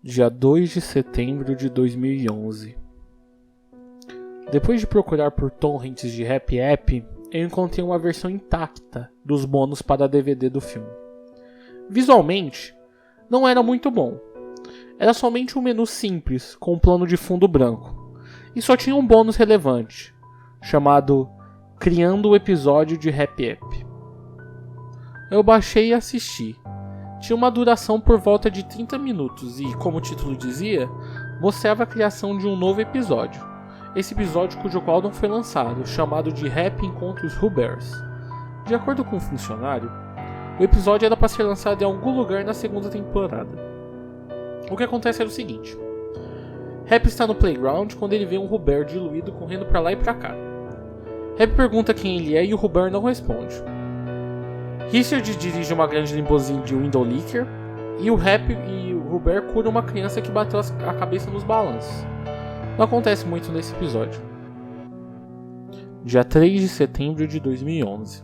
Dia 2 de setembro de 2011. Depois de procurar por torrents de Happy App, eu encontrei uma versão intacta dos bônus para DVD do filme. Visualmente, não era muito bom. Era somente um menu simples, com um plano de fundo branco. E só tinha um bônus relevante, chamado Criando o Episódio de Happy App. Eu baixei e assisti. Tinha uma duração por volta de 30 minutos e, como o título dizia, mostrava a criação de um novo episódio. Esse episódio cujo qual não foi lançado, chamado de Happy Encontra os Hubbers. De acordo com o funcionário, o episódio era para ser lançado em algum lugar na segunda temporada. O que acontece era o seguinte: Happy está no playground quando ele vê um Hubber diluído correndo para lá e para cá. Happy pergunta quem ele é e o Hubber não responde. Richard dirige uma grande limusine de window licker e o Happy e o Hubber curam uma criança que bateu a cabeça nos balanços. Não acontece muito nesse episódio. Dia 3 de setembro de 2011.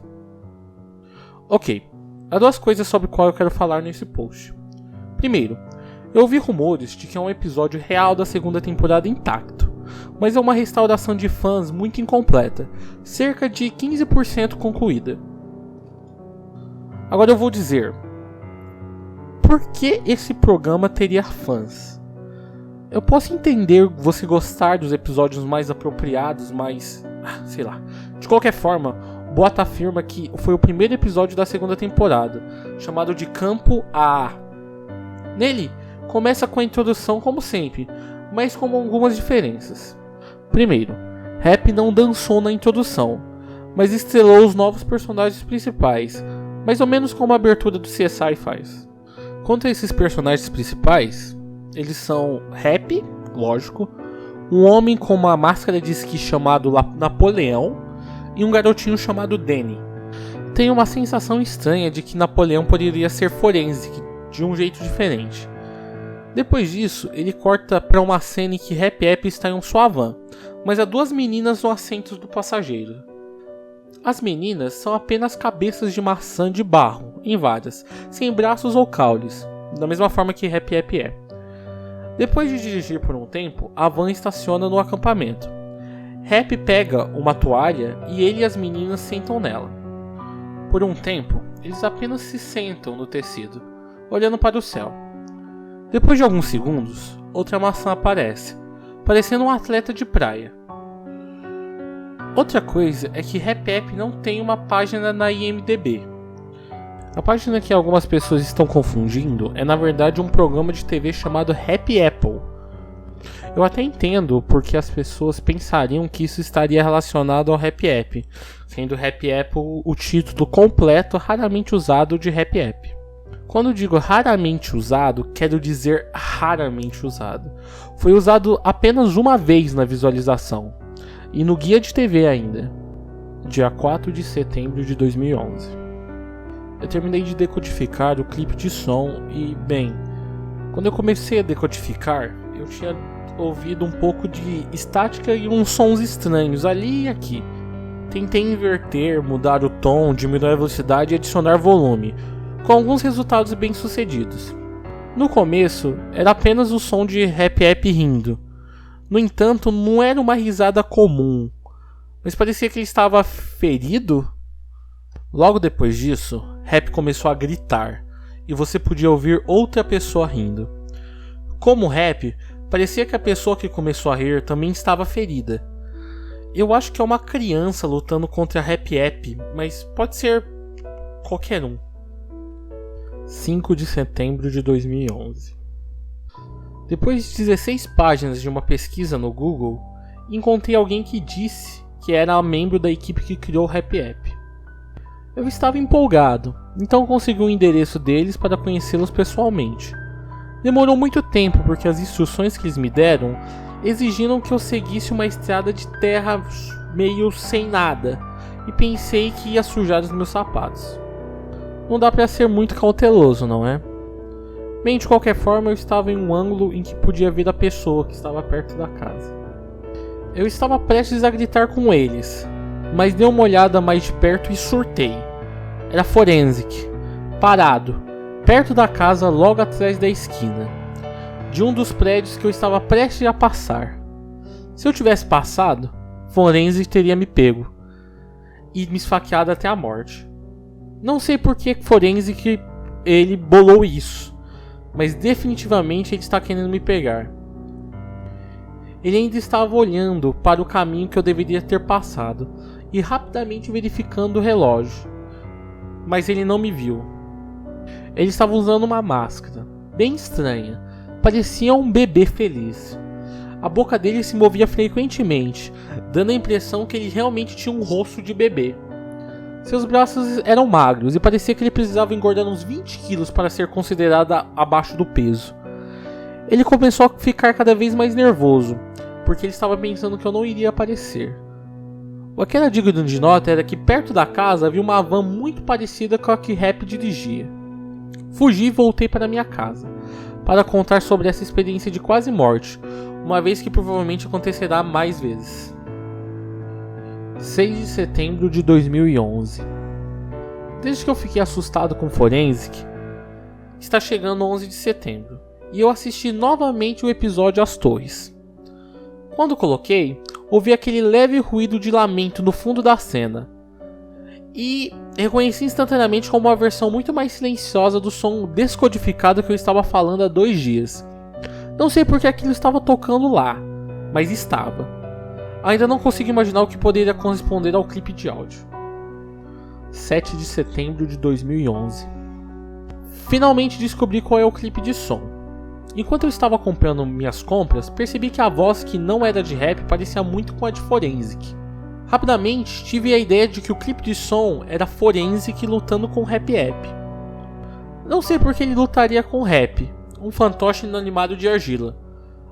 Ok, há duas coisas sobre qual eu quero falar nesse post. Primeiro, eu ouvi rumores de que é um episódio real da segunda temporada intacto, mas é uma restauração de fãs muito incompleta, cerca de 15% concluída. Agora eu vou dizer, por que esse programa teria fãs? Eu posso entender você gostar dos episódios mais apropriados, mas, sei lá. De qualquer forma, o Bota afirma que foi o primeiro episódio da segunda temporada, chamado de Campo A. Nele, começa com a introdução como sempre, mas com algumas diferenças. Primeiro, Happy não dançou na introdução, mas estrelou os novos personagens principais, mais ou menos como a abertura do CSI faz. Quanto a esses personagens principais, eles são Happy, lógico, um homem com uma máscara de esqui chamado Napoleão e um garotinho chamado Danny. Tenho uma sensação estranha de que Napoleão poderia ser forense, de um jeito diferente. Depois disso, ele corta para uma cena em que Happy App está em sua van, mas há duas meninas no assento do passageiro. As meninas são apenas cabeças de maçã de barro, em várias, sem braços ou caules, da mesma forma que Happy App é. Depois de dirigir por um tempo, a van estaciona no acampamento. Happy pega uma toalha e ele e as meninas sentam nela. Por um tempo, eles apenas se sentam no tecido, olhando para o céu. Depois de alguns segundos, outra maçã aparece, parecendo um atleta de praia. Outra coisa é que Happy App não tem uma página na IMDb. A página que algumas pessoas estão confundindo é na verdade um programa de TV chamado Happy Apple. Eu até entendo porque as pessoas pensariam que isso estaria relacionado ao Happy App, sendo Happy Apple o título completo raramente usado de Happy App. Quando digo raramente usado, quero dizer raramente usado. Foi usado apenas uma vez na visualização. E no guia de TV ainda, dia 4 de setembro de 2011. Eu terminei de decodificar o clipe de som e, bem, quando eu comecei a decodificar, eu tinha ouvido um pouco de estática e uns sons estranhos ali e aqui. Tentei inverter, mudar o tom, diminuir a velocidade e adicionar volume, com alguns resultados bem sucedidos. No começo, era apenas o som de Happy App rindo. No entanto, não era uma risada comum, mas parecia que ele estava ferido. Logo depois disso, Happy começou a gritar, e você podia ouvir outra pessoa rindo. Como Happy, parecia que a pessoa que começou a rir também estava ferida. Eu acho que é uma criança lutando contra Happy App, mas pode ser qualquer um. 5 de setembro de 2011. Depois de 16 páginas de uma pesquisa no Google, encontrei alguém que disse que era membro da equipe que criou o Happy App. Eu estava empolgado, então consegui o endereço deles para conhecê-los pessoalmente. Demorou muito tempo porque as instruções que eles me deram exigiram que eu seguisse uma estrada de terra meio sem nada, e pensei que ia sujar os meus sapatos. Não dá para ser muito cauteloso, não é? Bem, de qualquer forma, eu estava em um ângulo em que podia ver a pessoa que estava perto da casa. Eu estava prestes a gritar com eles, mas dei uma olhada mais de perto e surtei. Era Forensic, parado, perto da casa logo atrás da esquina. de um dos prédios que eu estava prestes a passar. Se eu tivesse passado, Forensic teria me pego e me esfaqueado até a morte. Não sei por que Forensic ele bolou isso, mas definitivamente ele está querendo me pegar. Ele ainda estava olhando para o caminho que eu deveria ter passado e rapidamente verificando o relógio, mas ele não me viu. Ele estava usando uma máscara bem estranha, parecia um bebê feliz. A boca dele se movia frequentemente, dando a impressão que ele realmente tinha um rosto de bebê. Seus braços eram magros e parecia que ele precisava engordar uns 20 quilos para ser considerado abaixo do peso. Ele começou a ficar cada vez mais nervoso, porque ele estava pensando que eu não iria aparecer. O que era digno de nota era que perto da casa havia uma van muito parecida com a que Rap dirigia. Fugi e voltei para minha casa, para contar sobre essa experiência de quase morte, uma vez que provavelmente acontecerá mais vezes. 6 de setembro de 2011. Desde que eu fiquei assustado com Forensic, está chegando 11 de setembro, e eu assisti novamente o episódio As Torres. Quando coloquei, ouvi aquele leve ruído de lamento no fundo da cena, e reconheci instantaneamente como uma versão muito mais silenciosa do som descodificado que eu estava falando há 2 dias. Não sei porque aquilo estava tocando lá, mas estava. Ainda não consigo imaginar o que poderia corresponder ao clipe de áudio. 7 de setembro de 2011. Finalmente descobri qual é o clipe de som. Enquanto eu estava comprando minhas compras, percebi que a voz que não era de Rap parecia muito com a de Forensic. Rapidamente tive a ideia de que o clipe de som era Forensic lutando com Rap App. Não sei porque ele lutaria com Rap, um fantoche inanimado de argila,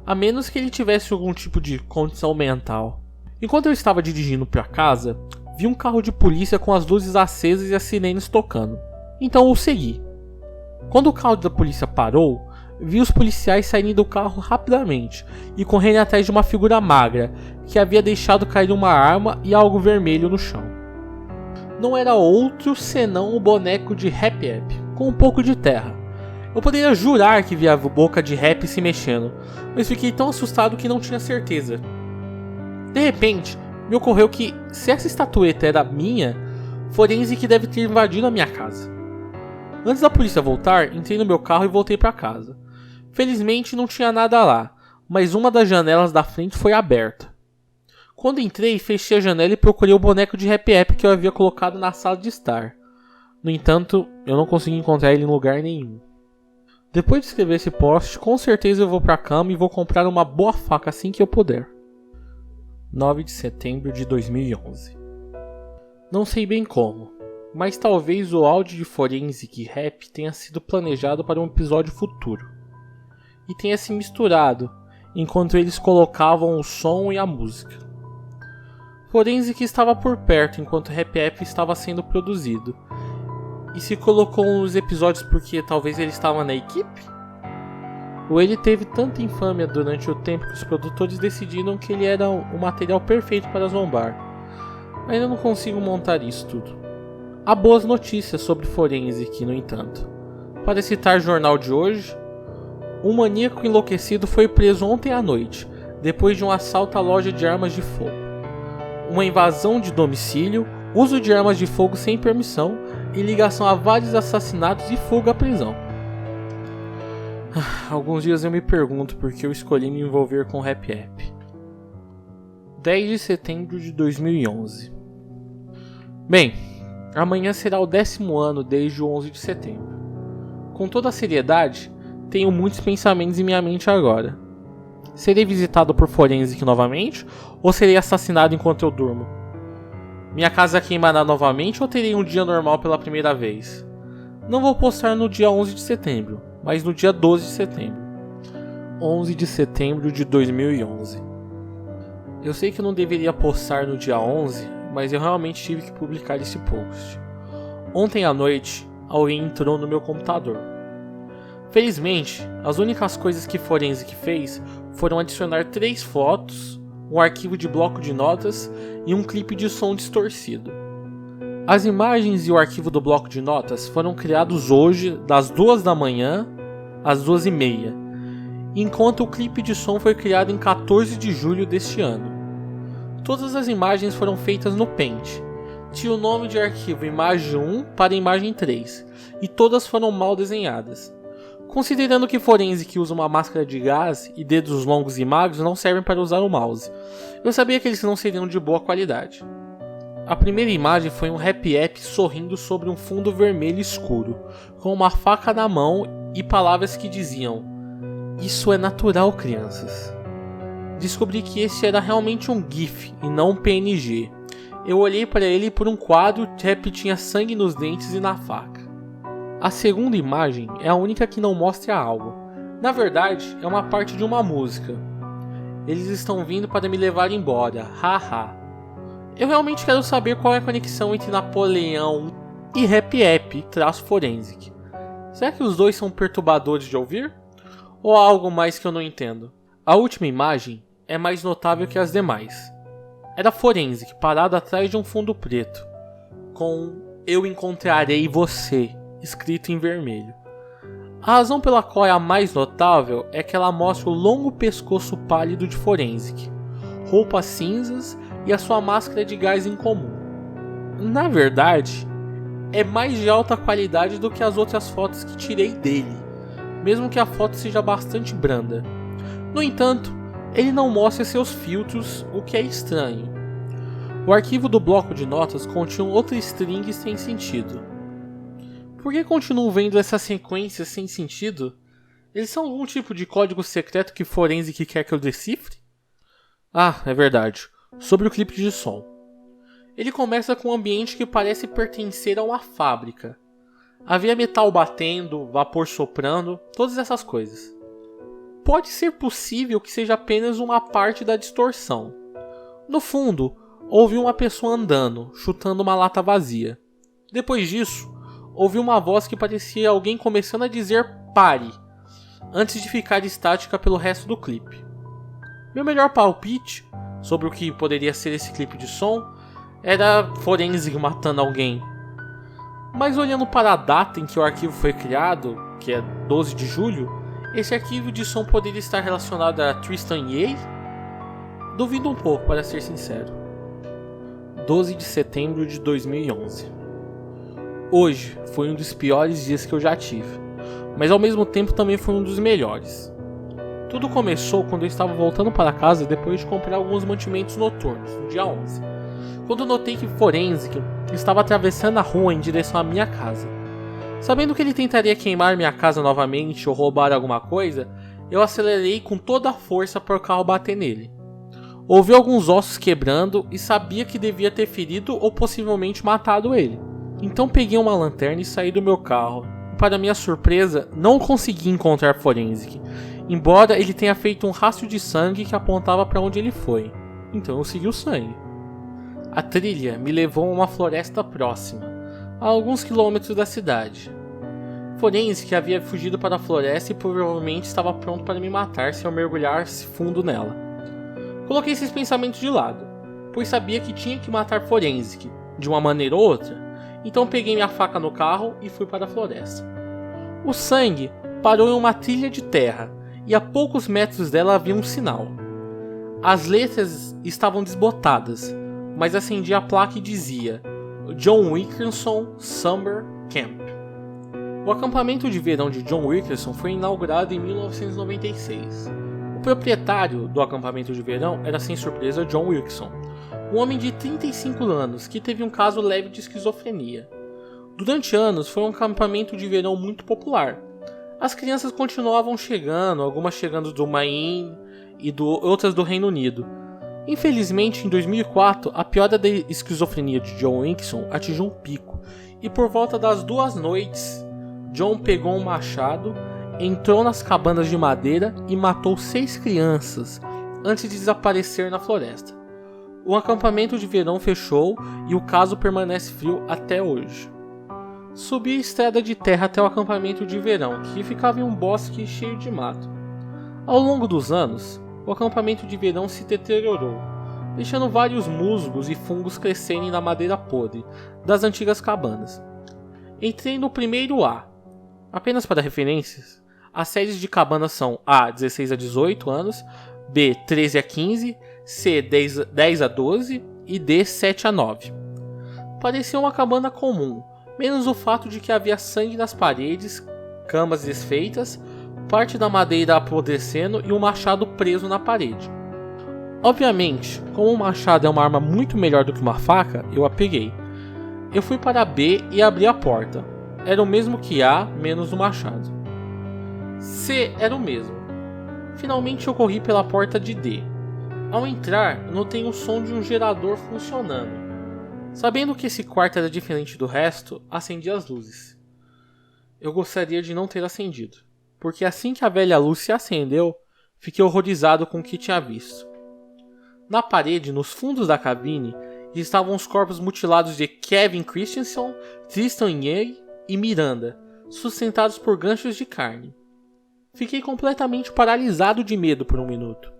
a menos que ele tivesse algum tipo de condição mental. Enquanto eu estava dirigindo para casa, vi um carro de polícia com as luzes acesas e as sirenes tocando, então o segui. Quando o carro da polícia parou, vi os policiais saindo do carro rapidamente e correndo atrás de uma figura magra que havia deixado cair uma arma e algo vermelho no chão. Não era outro senão o boneco de Rap App, com um pouco de terra. Eu poderia jurar que via a boca de Rap se mexendo, mas fiquei tão assustado que não tinha certeza. De repente, me ocorreu que, se essa estatueta era minha, Forensic deve ter invadido a minha casa. Antes da polícia voltar, entrei no meu carro e voltei para casa. Felizmente não tinha nada lá, mas uma das janelas da frente foi aberta. Quando entrei, fechei a janela e procurei o boneco de Rap App que eu havia colocado na sala de estar. No entanto, eu não consegui encontrar ele em lugar nenhum. Depois de escrever esse post, com certeza eu vou pra cama e vou comprar uma boa faca assim que eu puder. 9 de setembro de 2011. Não sei bem como, mas talvez o áudio de Forensic e Rap tenha sido planejado para um episódio futuro, e tenha se misturado enquanto eles colocavam o som e a música. Forensic estava por perto enquanto Rap App estava sendo produzido, e se colocou nos episódios porque talvez ele estava na equipe? Ou ele teve tanta infâmia durante o tempo que os produtores decidiram que ele era o material perfeito para zombar? Ainda não consigo montar isso tudo. Há boas notícias sobre Forensic, no entanto. Para citar o jornal de hoje, um maníaco enlouquecido foi preso ontem à noite, depois de um assalto à loja de armas de fogo. Uma invasão de domicílio, uso de armas de fogo sem permissão e ligação a vários assassinatos e fuga à prisão. Alguns dias eu me pergunto por que eu escolhi me envolver com Rap App. 10 de setembro de 2011. Bem, amanhã será o 10º ano desde o 11 de setembro. Com toda a seriedade, tenho muitos pensamentos em minha mente agora. Serei visitado por Forensic novamente ou serei assassinado enquanto eu durmo? Minha casa queimará novamente ou terei um dia normal pela primeira vez? Não vou postar no dia 11 de setembro, mas no dia 12 de setembro. 11 de setembro de 2011. Eu sei que eu não deveria postar no dia 11, mas eu realmente tive que publicar esse post. Ontem à noite, alguém entrou no meu computador. Felizmente, as únicas coisas que Forensic fez foram adicionar 3 fotos, um arquivo de bloco de notas e um clipe de som distorcido. As imagens e o arquivo do bloco de notas foram criados hoje das 2 da manhã às 2h30, enquanto o clipe de som foi criado em 14 de julho deste ano. Todas as imagens foram feitas no Paint. Tinha o nome de arquivo imagem 1 para imagem 3, e todas foram mal desenhadas. Considerando que Forensic usa uma máscara de gás e dedos longos e magros não servem para usar o mouse, eu sabia que eles não seriam de boa qualidade. A primeira imagem foi um Happy App sorrindo sobre um fundo vermelho escuro, com uma faca na mão e palavras que diziam: "Isso é natural, crianças." Descobri que esse era realmente um GIF e não um PNG. Eu olhei para ele por um quadro, Happy tinha sangue nos dentes e na faca. A segunda imagem é a única que não mostra algo. Na verdade, é uma parte de uma música. Eles estão vindo para me levar embora, haha. Eu realmente quero saber qual é a conexão entre Napoleão e Happy App _Forensic. Será que os dois são perturbadores de ouvir? Ou há algo mais que eu não entendo? A última imagem é mais notável que as demais. Era Forensic parado atrás de um fundo preto, com "Eu encontrarei você" escrito em vermelho. A razão pela qual é a mais notável é que ela mostra o longo pescoço pálido de Forensic, roupas cinzas e a sua máscara de gás incomum. Na verdade, é mais de alta qualidade do que as outras fotos que tirei dele, mesmo que a foto seja bastante branda. No entanto, ele não mostra seus filtros, o que é estranho. O arquivo do bloco de notas continha outra string sem sentido. Por que continuo vendo essas sequências sem sentido? Eles são algum tipo de código secreto que Forensic quer que eu decifre? Ah, é verdade. Sobre o clipe de som. Ele começa com um ambiente que parece pertencer a uma fábrica. Havia metal batendo, vapor soprando, todas essas coisas. Pode ser possível que seja apenas uma parte da distorção. No fundo, ouvi uma pessoa andando, chutando uma lata vazia. Depois disso, ouvi uma voz que parecia alguém começando a dizer "pare", antes de ficar estática pelo resto do clipe. Meu melhor palpite sobre o que poderia ser esse clipe de som era Forensic matando alguém. Mas olhando para a data em que o arquivo foi criado, que é 12 de julho, esse arquivo de som poderia estar relacionado a Tristan Yeh? Duvido um pouco, para ser sincero. 12 de setembro de 2011. Hoje foi um dos piores dias que eu já tive, mas ao mesmo tempo também foi um dos melhores. Tudo começou quando eu estava voltando para casa depois de comprar alguns mantimentos noturnos, no dia 11, quando notei que Forensic estava atravessando a rua em direção à minha casa. Sabendo que ele tentaria queimar minha casa novamente ou roubar alguma coisa, eu acelerei com toda a força para o carro bater nele. Ouvi alguns ossos quebrando e sabia que devia ter ferido ou possivelmente matado ele. Então peguei uma lanterna e saí do meu carro. Para minha surpresa, não consegui encontrar Forensic, embora ele tenha feito um rastro de sangue que apontava para onde ele foi. Então eu segui o sangue. A trilha me levou a uma floresta próxima, a alguns quilômetros da cidade. Forensic havia fugido para a floresta e provavelmente estava pronto para me matar se eu mergulhasse fundo nela. Coloquei esses pensamentos de lado, pois sabia que tinha que matar Forensic, de uma maneira ou outra. Então peguei minha faca no carro e fui para a floresta. O sangue parou em uma trilha de terra e a poucos metros dela havia um sinal. As letras estavam desbotadas, mas acendi a placa e dizia John Wilkerson Summer Camp. O acampamento de verão de John Wilkerson foi inaugurado em 1996. O proprietário do acampamento de verão era, sem surpresa, John Wilkerson, um homem de 35 anos que teve um caso leve de esquizofrenia. Durante anos foi um acampamento de verão muito popular. As crianças continuavam chegando, algumas chegando do Maine e outras do Reino Unido. Infelizmente, em 2004, a piora da esquizofrenia de John Wilkerson atingiu um pico, e por volta das 2 noites, John pegou um machado, entrou nas cabanas de madeira e matou 6 crianças antes de desaparecer na floresta. O acampamento de verão fechou e o caso permanece frio até hoje. Subi a estrada de terra até o acampamento de verão, que ficava em um bosque cheio de mato. Ao longo dos anos, o acampamento de verão se deteriorou, deixando vários musgos e fungos crescerem na madeira podre das antigas cabanas. Entrei no primeiro A. Apenas para referências, As séries de cabanas são A, 16 a 18 anos, B, 13 a 15, C, 10 a 12 e D, 7 a 9. Parecia uma cabana comum, menos o fato de que havia sangue nas paredes, camas desfeitas, parte da madeira apodrecendo e um machado preso na parede. Obviamente, como um machado é uma arma muito melhor do que uma faca, eu a peguei. Eu fui para B e abri a porta. Era o mesmo que A, menos o machado. C era o mesmo. Finalmente eu corri pela porta de D. Ao entrar, notei o som de um gerador funcionando. Sabendo que esse quarto era diferente do resto, acendi as luzes. Eu gostaria de não ter acendido, porque assim que a velha luz se acendeu, fiquei horrorizado com o que tinha visto. Na parede, nos fundos da cabine, estavam os corpos mutilados de Kevin Christensen, Tristan Yeager e Miranda, sustentados por ganchos de carne. Fiquei completamente paralisado de medo por um minuto.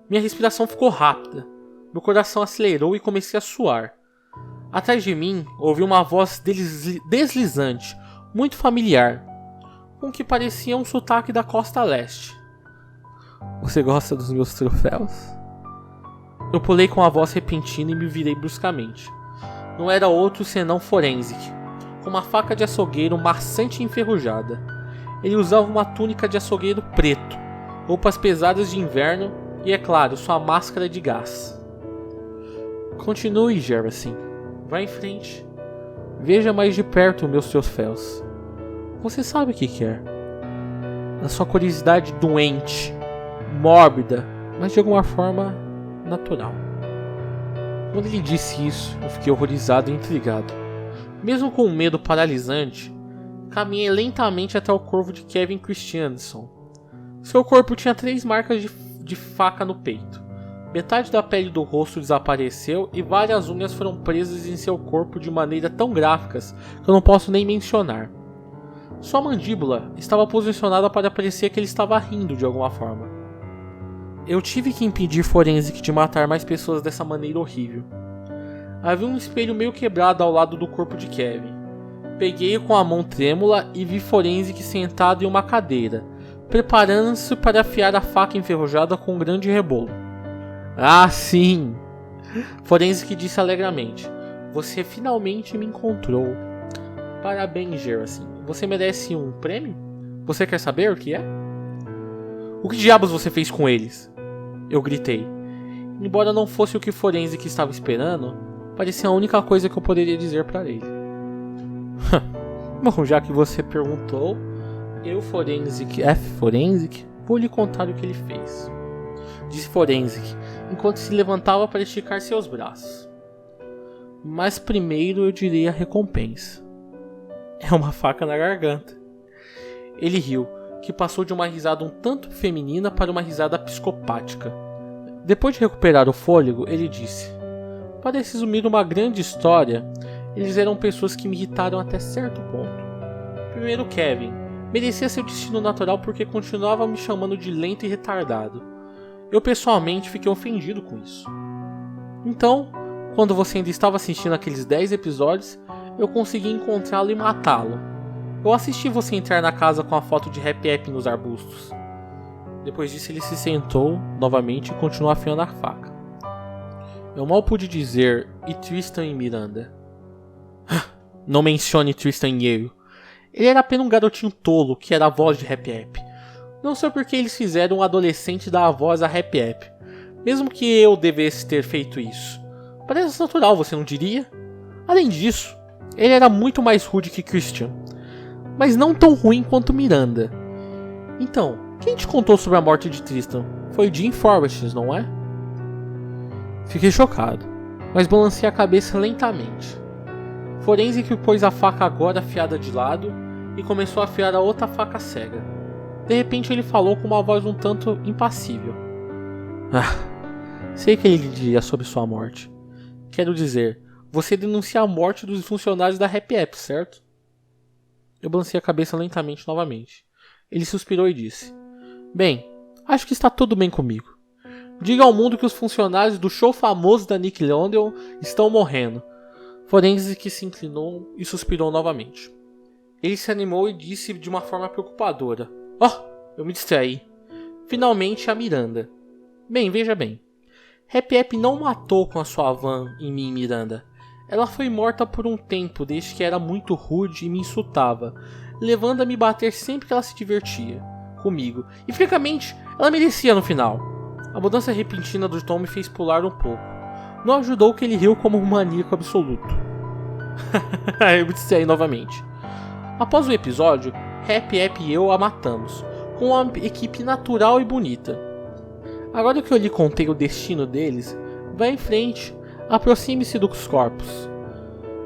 Minha respiração ficou rápida, meu coração acelerou e comecei a suar. Atrás de mim, ouvi uma voz deslizante, muito familiar, com o que parecia um sotaque da costa leste. Você gosta dos meus troféus? Eu pulei com a voz repentina e me virei bruscamente. Não era outro senão Forensic, com uma faca de açougueiro maçante e enferrujada. Ele usava uma túnica de açougueiro preto, roupas pesadas de inverno e, é claro, sua máscara de gás. Continue, Jefferson. Vá em frente. Veja mais de perto meus troféus. Você sabe o que quer. Na sua curiosidade doente, mórbida, mas de alguma forma natural. Quando ele disse isso, eu fiquei horrorizado e intrigado. Mesmo com um medo paralisante, caminhei lentamente até o corpo de Kevin Christensen. Seu corpo tinha 3 marcas de faca no peito. Metade da pele do rosto desapareceu e várias unhas foram presas em seu corpo de maneira tão gráficas que eu não posso nem mencionar. Sua mandíbula estava posicionada para parecer que ele estava rindo de alguma forma. Eu tive que impedir Forensic de matar mais pessoas dessa maneira horrível. Havia um espelho meio quebrado ao lado do corpo de Kevin. Peguei-o com a mão trêmula e vi Forensic sentado em uma cadeira, preparando-se para afiar a faca enferrujada com um grande rebolo. Ah, sim! Forensic disse alegremente. Você finalmente me encontrou. Parabéns, Jefferson. Você merece um prêmio? Você quer saber o que é? O que diabos você fez com eles? Eu gritei. Embora não fosse o que Forensic estava esperando, parecia a única coisa que eu poderia dizer para ele. Bom, já que você perguntou, eu, Forensic, vou lhe contar o que ele fez. Disse Forensic, enquanto se levantava para esticar seus braços. Mas primeiro eu direi a recompensa. É uma faca na garganta. Ele riu, que passou de uma risada um tanto feminina para uma risada psicopática. Depois de recuperar o fôlego, ele disse: para resumir uma grande história, eles eram pessoas que me irritaram até certo ponto. Primeiro Kevin, merecia seu destino natural porque continuava me chamando de lento e retardado. Eu pessoalmente fiquei ofendido com isso. Então, quando você ainda estava assistindo aqueles 10 episódios, eu consegui encontrá-lo e matá-lo. Eu assisti você entrar na casa com a foto de Happy Happy nos arbustos. Depois disso ele se sentou novamente e continuou afiando a faca. Eu mal pude dizer, e Tristan e Miranda? Não mencione Tristan Yeager. Ele era apenas um garotinho tolo que era a voz de Happy Happy. Não sei por que eles fizeram um adolescente dar a voz a Happy Happy, mesmo que eu devesse ter feito isso. Parece natural, você não diria? Além disso, ele era muito mais rude que Christian, mas não tão ruim quanto Miranda. Então, quem te contou sobre a morte de Tristan? Foi Jim Forrest, não é? Fiquei chocado, mas balancei a cabeça lentamente. Forensic pôs a faca agora afiada de lado e começou a afiar a outra faca cega. De repente ele falou com uma voz um tanto impassível. Sei que ele diria sobre sua morte. Quero dizer, você denuncia a morte dos funcionários da Happy Happy, certo? Eu balancei a cabeça lentamente novamente. Ele suspirou e disse: bem, acho que está tudo bem comigo. Diga ao mundo que os funcionários do show famoso da Nickelodeon estão morrendo. Forensic se inclinou e suspirou novamente. Ele se animou e disse de uma forma preocupadora: Eu me distraí. Finalmente a Miranda. Bem, veja bem. Happy Happy não matou com a sua van em mim, Miranda. Ela foi morta por um tempo, desde que era muito rude e me insultava, levando a me bater sempre que ela se divertia comigo. E francamente, ela merecia no final. A mudança repentina do Tom me fez pular um pouco. Não ajudou que ele riu como um maníaco absoluto. Eu me distraí novamente. Após o episódio, Happy Happy e eu a matamos, com uma equipe natural e bonita. Agora que eu lhe contei o destino deles, vá em frente, aproxime-se dos corpos.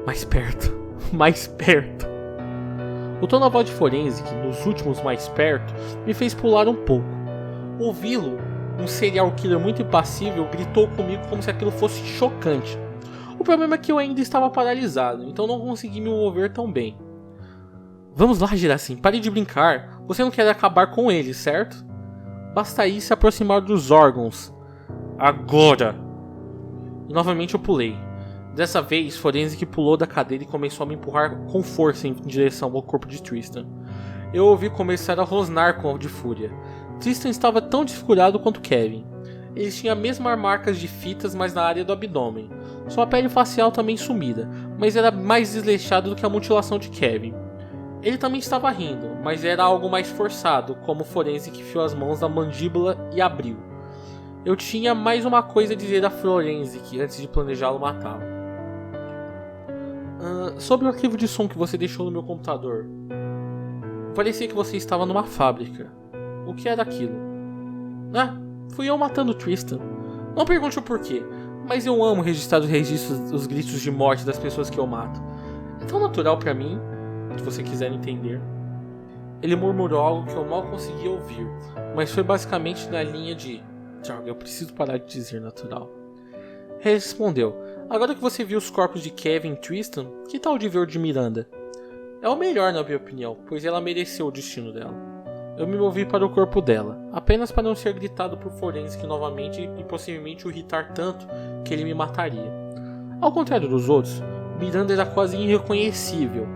Mais perto, mais perto. O tom na voz de Forensic, nos últimos mais perto, me fez pular um pouco. Ouvi-lo, um serial killer muito impassível, gritou comigo como se aquilo fosse chocante. O problema é que eu ainda estava paralisado, então não consegui me mover tão bem. Vamos lá, Giracim, pare de brincar. Você não quer acabar com ele, certo? Basta ir se aproximar dos órgãos. Agora! E novamente eu pulei. Dessa vez, Forensic pulou da cadeira e começou a me empurrar com força em direção ao corpo de Tristan. Eu ouvi começar a rosnar de fúria. Tristan estava tão desfigurado quanto Kevin. Ele tinha as mesmas marcas de fitas, mas na área do abdômen. Sua pele facial também sumida, mas era mais desleixada do que a mutilação de Kevin. Ele também estava rindo, mas era algo mais forçado, como o Forensic enfiou as mãos na mandíbula e abriu. Eu tinha mais uma coisa a dizer a Forensic antes de planejá-lo matá-lo. Sobre o arquivo de som que você deixou no meu computador. Parecia que você estava numa fábrica. O que era aquilo? Fui eu matando Tristan. Não pergunte o porquê, mas eu amo registrar os gritos de morte das pessoas que eu mato. É tão natural pra mim, se você quiser entender. Ele murmurou algo que eu mal conseguia ouvir, mas foi basicamente na linha de: droga, eu preciso parar de dizer natural. Respondeu: agora que você viu os corpos de Kevin e Tristan, que tal de ver o de Miranda? É o melhor na minha opinião, pois ela mereceu o destino dela. Eu me movi para o corpo dela, apenas para não ser gritado por Forensic novamente e possivelmente o irritar tanto que ele me mataria. Ao contrário dos outros, Miranda era quase irreconhecível.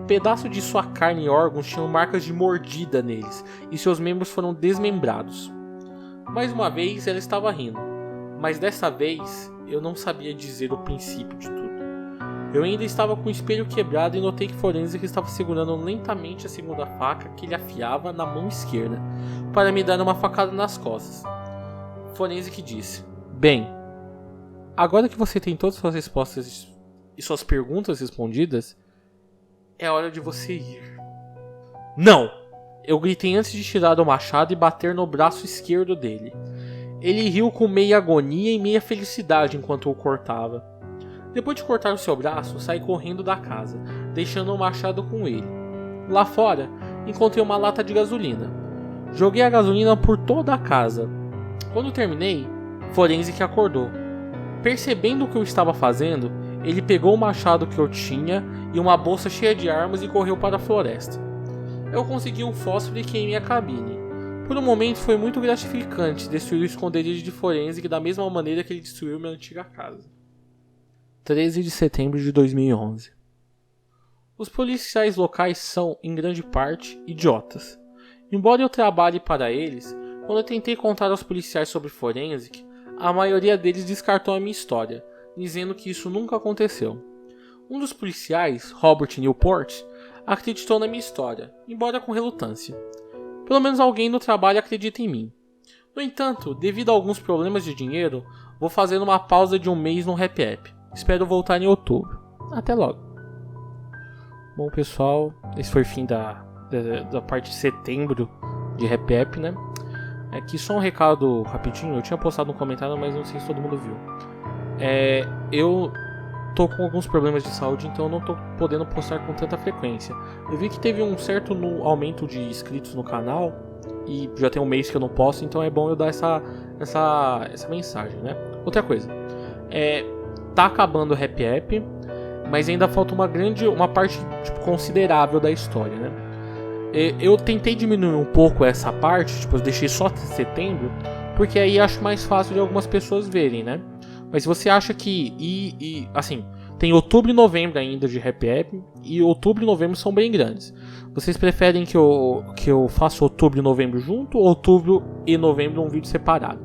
Pedaços de sua carne e órgãos tinham marcas de mordida neles, e seus membros foram desmembrados. Mais uma vez ela estava rindo, mas dessa vez eu não sabia dizer o princípio de tudo. Eu ainda estava com o espelho quebrado e notei que Forensic estava segurando lentamente a segunda faca que ele afiava na mão esquerda, para me dar uma facada nas costas. Forensic disse: bem, agora que você tem todas as suas respostas e suas perguntas respondidas, é hora de você ir. Não! Eu gritei antes de tirar o machado e bater no braço esquerdo dele. Ele riu com meia agonia e meia felicidade enquanto o cortava. Depois de cortar o seu braço, saí correndo da casa, deixando o machado com ele. Lá fora, encontrei uma lata de gasolina. Joguei a gasolina por toda a casa. Quando terminei, Forensic acordou. Percebendo o que eu estava fazendo, ele pegou o machado que eu tinha e uma bolsa cheia de armas e correu para a floresta. Eu consegui um fósforo e queimei a cabine. Por um momento foi muito gratificante destruir o esconderijo de Forensic da mesma maneira que ele destruiu minha antiga casa. 13 de setembro de 2011. Os policiais locais são, em grande parte, idiotas. Embora eu trabalhe para eles, quando eu tentei contar aos policiais sobre Forensic, a maioria deles descartou a minha história, dizendo que isso nunca aconteceu. Um dos policiais, Robert Newport, acreditou na minha história, embora com relutância. Pelo menos alguém no trabalho acredita em mim. No entanto, devido a alguns problemas de dinheiro, vou fazer uma pausa de um mês no Happy Happy. Espero voltar em outubro. Até logo. Bom, pessoal, esse foi o fim da parte de setembro de Happy Happy, né? Aqui só um recado rapidinho. Eu tinha postado um comentário, mas não sei se todo mundo viu. Eu tô com alguns problemas de saúde, então eu não tô podendo postar com tanta frequência. Eu vi que teve um certo aumento de inscritos no canal e já tem um mês que eu não posto, então é bom eu dar essa mensagem, né? Outra coisa, tá acabando o Happy Happy, mas ainda falta uma parte considerável da história, né? Eu tentei diminuir um pouco essa parte, eu deixei só setembro, porque aí acho mais fácil de algumas pessoas verem, né? Mas se você acha que assim, Tem outubro e novembro ainda de Happy App. E outubro e novembro são bem grandes. Vocês preferem que eu faça outubro e novembro junto? Ou outubro e novembro um vídeo separado?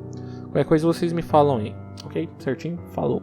Qualquer coisa vocês me falam aí. Ok? Certinho? Falou.